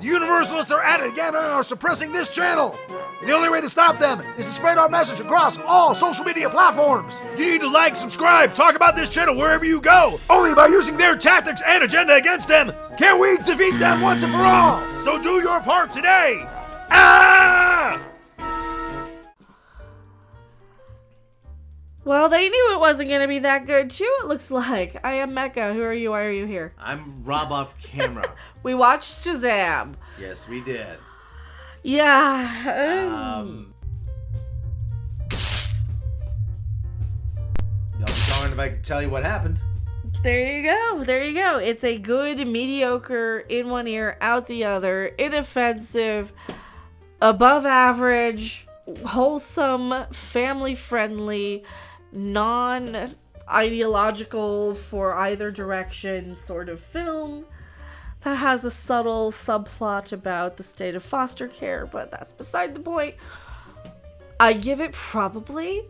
The Universalists are at it again and are suppressing this channel. And the only way to stop them is to spread our message across all social media platforms. You need to like, subscribe, talk about this channel wherever you go. Only by using their tactics and agenda against them can we defeat them once and for all. So do your part today. Ah! Well, they knew it wasn't going to be that good, too, it looks like. I am Mecca. Who are you? Why are you here? I'm Rob off camera. We watched Shazam. Yes, we did. Yeah. Y'all be darned if I can tell you what happened. There you go. There you go. It's a good, mediocre, in one ear, out the other, inoffensive, above average, wholesome, family-friendly, non-ideological for either direction sort of film that has a subtle subplot about the state of foster care, but that's beside the point. I give it probably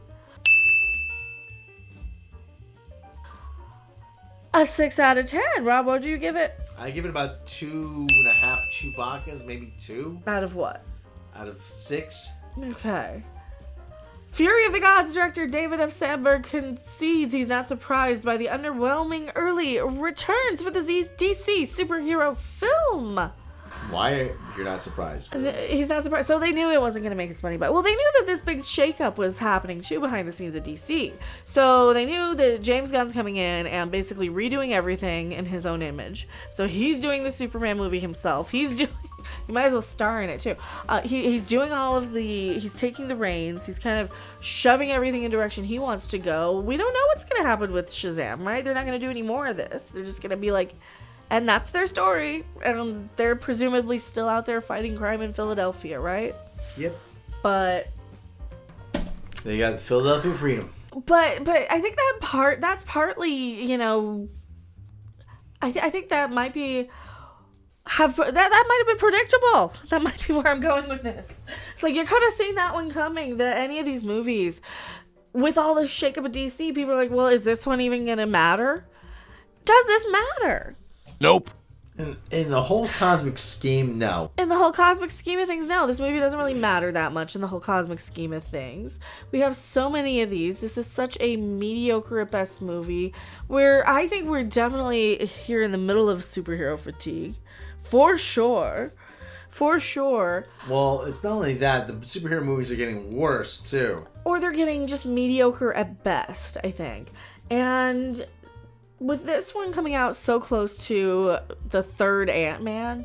a 6 out of 10. Rob, what do you give it? I give it about 2.5 Chewbacca's, maybe 2. Out of what? Out of 6. Okay. Fury of the Gods director David F. Sandberg concedes he's not surprised by the underwhelming early returns for the DC superhero film. Why you're not surprised? He's not surprised. So they knew it wasn't going to make us money, but well, they knew that this big shakeup was happening too behind the scenes at DC. So they knew that James Gunn's coming in and basically redoing everything in his own image. So he's doing the Superman movie himself. He might as well star in it too. He's doing all of he's taking the reins. He's kind of shoving everything in direction he wants to go. We don't know what's going to happen with Shazam, right? They're not going to do any more of this. They're just going to be like, and that's their story. And they're presumably still out there fighting crime in Philadelphia, right? Yep. But They got Philadelphia Freedom. But I think that's partly, you know, I think that might be that might have been predictable. That might be where I'm going with this. It's like you could have seen that one coming. That any of these movies, with all the shakeup of DC, people are like, well, is this one even gonna matter? Does this matter? Nope. In the whole cosmic scheme, no. In the whole cosmic scheme of things, no. This movie doesn't really matter that much in the whole cosmic scheme of things. We have so many of these. This is such a mediocre at best movie where I think we're definitely here in the middle of superhero fatigue. For sure. For sure. Well, it's not only that. The superhero movies are getting worse, too. Or they're getting just mediocre at best, I think. And with this one coming out so close to the third Ant-Man,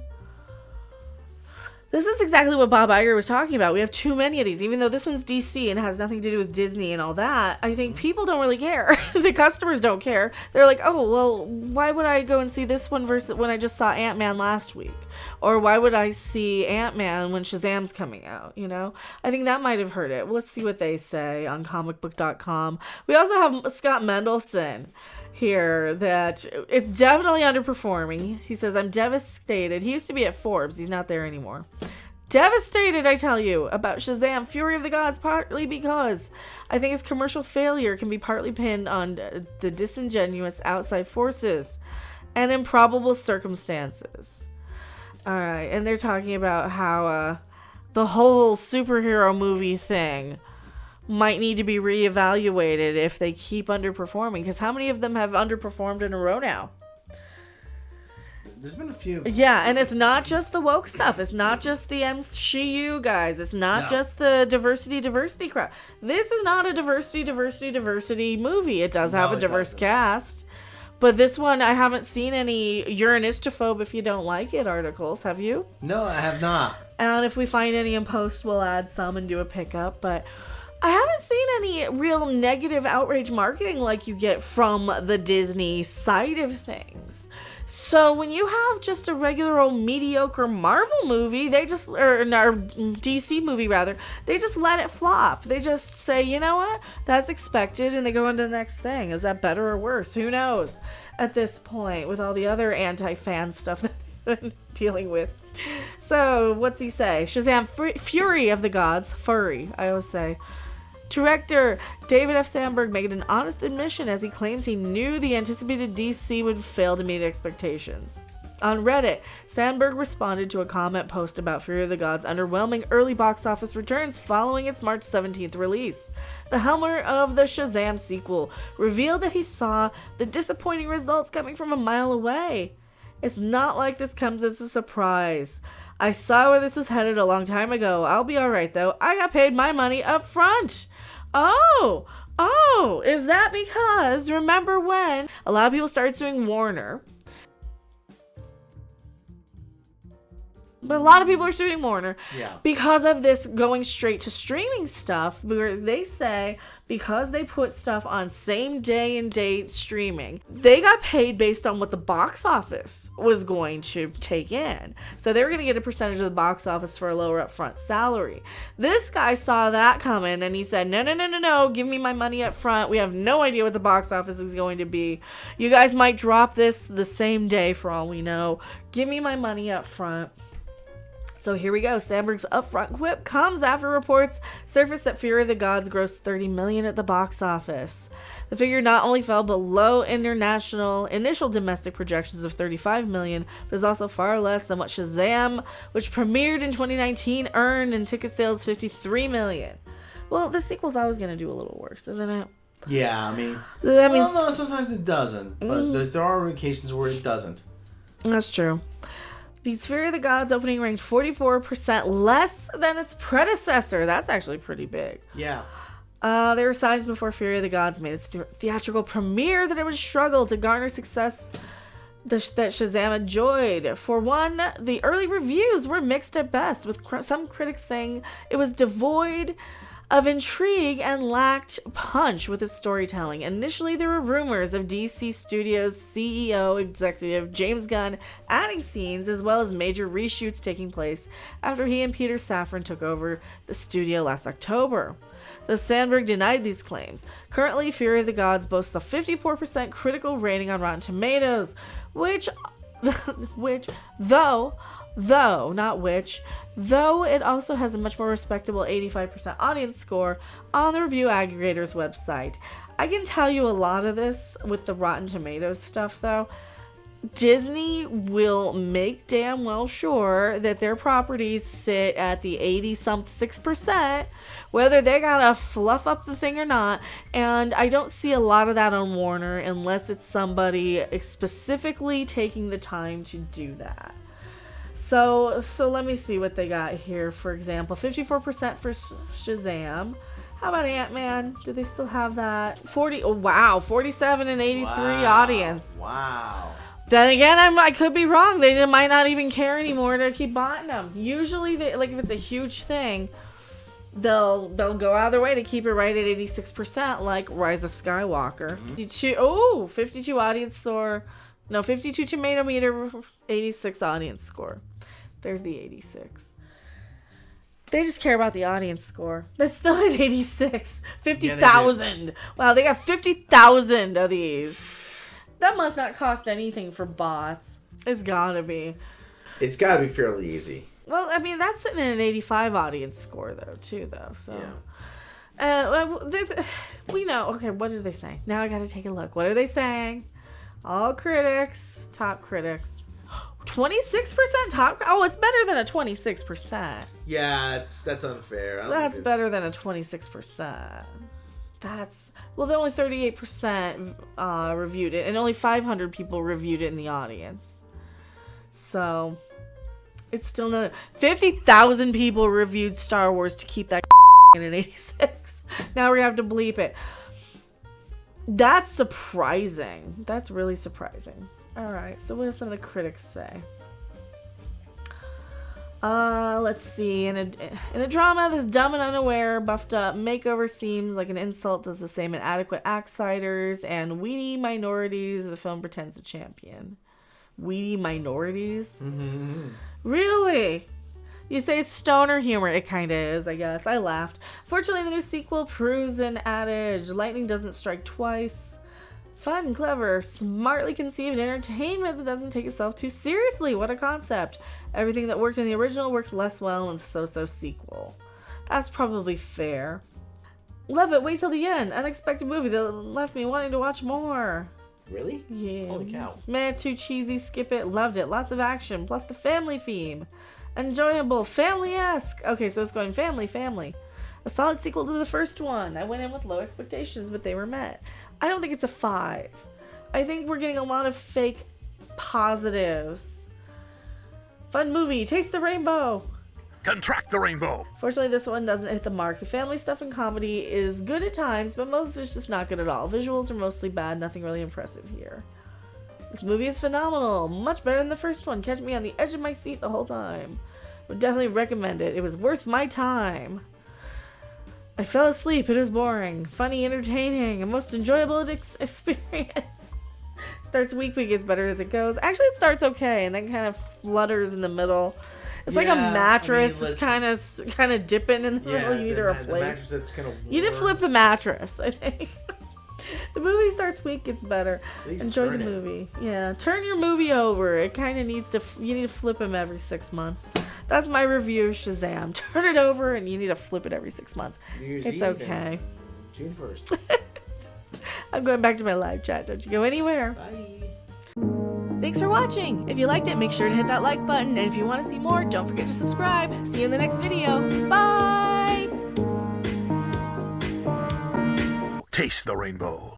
this is exactly what Bob Iger was talking about. We have too many of these. Even though this one's DC and has nothing to do with Disney and all that, I think people don't really care. The customers don't care. They're like, oh, well, why would I go and see this one versus when I just saw Ant-Man last week? Or why would I see Ant-Man when Shazam's coming out, you know? I think that might have hurt it. Let's see what they say on comicbook.com. We also have Scott Mendelson here that it's definitely underperforming. He says, I'm devastated. He used to be at Forbes. He's not there anymore. Devastated, I tell you, about Shazam, Fury of the Gods, partly because I think his commercial failure can be partly pinned on the disingenuous outside forces and improbable circumstances. All right, and they're talking about how the whole superhero movie thing might need to be reevaluated if they keep underperforming. Because how many of them have underperformed in a row now? There's been a few. Yeah, and it's not just the woke stuff. It's not just the MCU guys. It's not just the diversity crowd. This is not a diversity movie. It does have a diverse cast. But this one, I haven't seen any "you're an istophobe if you don't like it" articles. Have you? No, I have not. And if we find any in post, we'll add some and do a pickup. But I haven't seen any real negative outrage marketing like you get from the Disney side of things. So when you have just a regular old mediocre Marvel movie, or DC movie rather, they just let it flop. They just say, you know what, that's expected, and they go on to the next thing. Is that better or worse? Who knows at this point with all the other anti-fan stuff that they've been dealing with. So what's he say? Shazam, Fury of the Gods, furry, I always say. Director David F. Sandberg made an honest admission as he claims he knew the anticipated DC would fail to meet expectations. On Reddit, Sandberg responded to a comment post about Fury of the Gods' underwhelming early box office returns following its March 17th release. The helmer of the Shazam sequel revealed that he saw the disappointing results coming from a mile away. It's not like this comes as a surprise. I saw where this was headed a long time ago. I'll be alright though. I got paid my money up front. Oh, is that because remember when a lot of people started suing Warner? But a lot of people are suing Warner because of this going straight to streaming stuff, where they say because they put stuff on same day and date streaming, they got paid based on what the box office was going to take in. So they were going to get a percentage of the box office for a lower upfront salary. This guy saw that coming and he said, no, give me my money up front. We have no idea what the box office is going to be. You guys might drop this the same day for all we know. Give me my money up front. So here we go. Sandberg's upfront quip comes after reports surfaced that Fury of the Gods grossed $30 million at the box office. The figure not only fell below initial domestic projections of $35 million, but is also far less than what Shazam, which premiered in 2019, earned in ticket sales $53 million. Well, the sequel's always going to do a little worse, isn't it? Yeah, I mean, That means, no, sometimes it doesn't, but there are occasions where it doesn't. That's true. The Fury of the Gods opening ranked 44% less than its predecessor. That's actually pretty big. Yeah. There were signs before Fury of the Gods made its theatrical premiere that it would struggle to garner success that Shazam enjoyed. For one, the early reviews were mixed at best, with some critics saying it was devoid of intrigue and lacked punch with its storytelling. Initially, there were rumors of DC Studios CEO executive James Gunn adding scenes, as well as major reshoots taking place after he and Peter Safran took over the studio last October. Though Sandberg denied these claims. Currently, Fury of the Gods boasts a 54% critical rating on Rotten Tomatoes, though it also has a much more respectable 85% audience score on the review aggregator's website. I can tell you a lot of this with the Rotten Tomatoes stuff, though. Disney will make damn well sure that their properties sit at the 86%, whether they gotta fluff up the thing or not. And I don't see a lot of that on Warner unless it's somebody specifically taking the time to do that. So let me see what they got here. For example, 54% for Shazam. How about Ant-Man? Do they still have that? 47 and 83 audience. Wow. Then again, I could be wrong. They might not even care anymore to keep buying them. Usually, if it's a huge thing, they'll go out of their way to keep it right at 86%, like Rise of Skywalker. 52 audience score. No, 52 tomato meter, 86 audience score. There's the 86. They just care about the audience score. That's still at 86. 50,000. Wow, they got 50,000 of these. That must not cost anything for bots. It's gotta be. It's gotta be fairly easy. Well, I mean, that's sitting at an 85 audience score, though. So. Yeah. We know. Okay, what are they saying? Now I gotta take a look. What are they saying? All critics, top critics. 26% top. Oh, it's better than a 26%. Yeah, that's unfair. That's better than a 26%. Well, only 38% reviewed it, and only 500 people reviewed it in the audience. So, it's still not. 50,000 people reviewed Star Wars to keep that in an 86. Now we have to bleep it. That's surprising. That's really surprising. All right, so what do some of the critics say? Let's see. In a drama that's dumb and unaware, buffed up makeover seems like an insult to the same inadequate outsiders and weedy minorities the film pretends to champion. Weedy minorities? Mm-hmm. Really? You say it's stoner humor. It kind of is, I guess. I laughed. Fortunately, the new sequel proves an adage. Lightning doesn't strike twice. Fun, clever, smartly conceived entertainment that doesn't take itself too seriously. What a concept. Everything that worked in the original works less well in the so-so sequel. That's probably fair. Love it. Wait till the end. Unexpected movie that left me wanting to watch more. Really? Yeah. Holy cow. Meh, too cheesy, skip it. Loved it. Lots of action, plus the family theme. Enjoyable, family-esque. Okay, so it's going family. A solid sequel to the first one. I went in with low expectations, but they were met. I don't think it's a 5. I think we're getting a lot of fake positives. Fun movie. Taste the rainbow. Contract the rainbow. Fortunately, this one doesn't hit the mark. The family stuff in comedy is good at times, but most of it's just not good at all. Visuals are mostly bad. Nothing really impressive here. This movie is phenomenal. Much better than the first one. Kept me on the edge of my seat the whole time. Would definitely recommend it. It was worth my time. I fell asleep. It was boring. Funny, entertaining, a most enjoyable experience. Starts weak, but gets better as it goes. Actually, it starts okay, and then kind of flutters in the middle. It's like a mattress. It's kind of dipping in the middle. You need to replace. The mattress that's kind of warm. You need to flip the mattress, I think. The movie starts weak, gets better. Enjoy the movie. Yeah, turn your movie over. It kind of needs to. You need to flip him every 6 months. That's my review of Shazam. Turn it over, and you need to flip it every 6 months. It's okay. June 1st. I'm going back to my live chat. Don't you go anywhere. Bye. Thanks for watching. If you liked it, make sure to hit that like button. And if you want to see more, don't forget to subscribe. See you in the next video. Bye! Taste the rainbow.